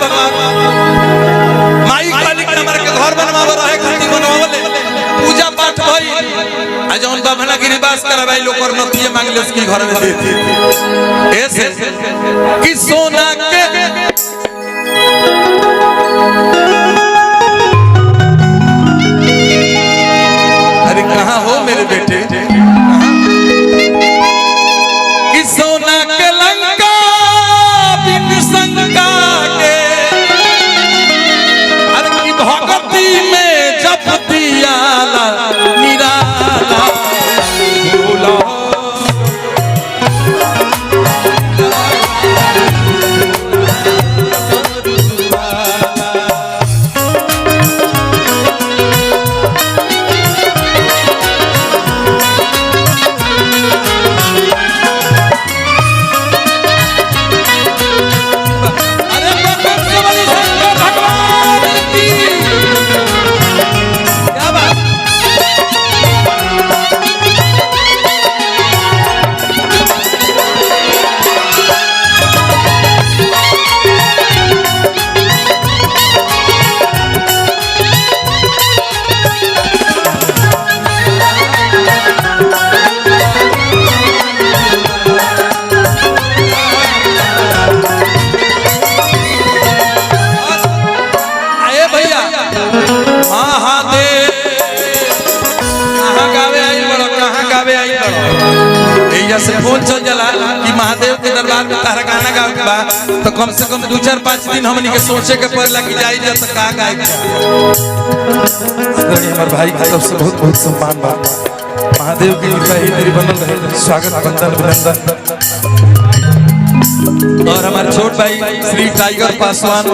भगवान माई मालिक हमारे के घर बनवावे रहे खातिर बनवावे पूजा पाठ भई आ जौन बाभना गिरिवास करवाई लोग और नथिए मांगले उसकी घर में देती ऐसे कि सोना के अरे कहां हो मेरे बेटे कि सोना के लंका बिन शंका के अरे की भक्ति में जप दियाला निराला भूला से फोन चल जाला कि महादेव के दरबार में तारा गाना गावे बा तो कम से कम 2-4-5 दिन हमनी के सोचे के पड़ला कि जाई जा त का गाए हमर भाई की तरफ से बहुत बहुत सम्मान बा महादेव की कृपा ही तेरी बनल रहे स्वागत वंदन अभिनंदन और हमारे छोट भाई श्री टाइगर पासवान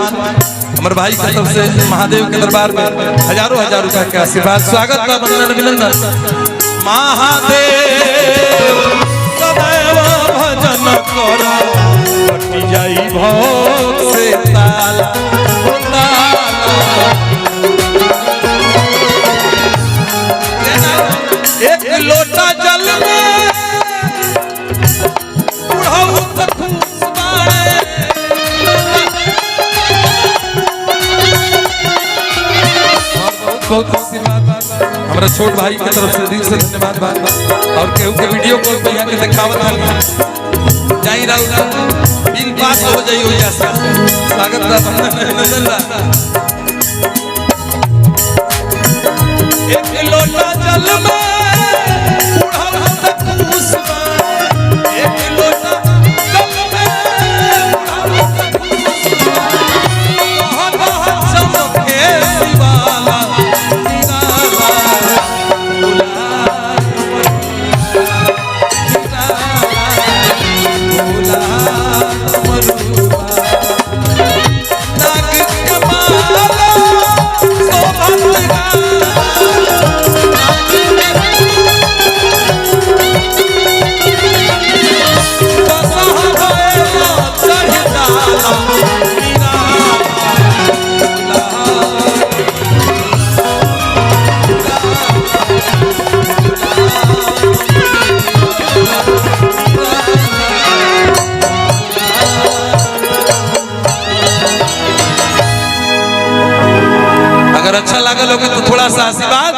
हमारे भाई की तरफ से महादेव के दरबार में हजारों रुपए के आशीर्वाद स्वागत बा वंदन अभिनंदन महादेव भजन करो कटी जाई भोग से ताला एक लोटा जल में बुढ़ऊ तक बहुत हमारा छोट भाई की तरफ से दिल से धन्यवाद और केहू के वीडियो कॉल पे यहाँ के दिखावत जाई राउत बिल पास हो जाई हो जैसा स्वागत बा नंदन ला एक लोटा जल में बुढ़ऊ तक खुशबा एक लोटा जल में बुढ़ऊ तक खुशबा बहुत चमके शिवाला अच्छा लगा लोगे तो थोड़ा सा आशीर्वाद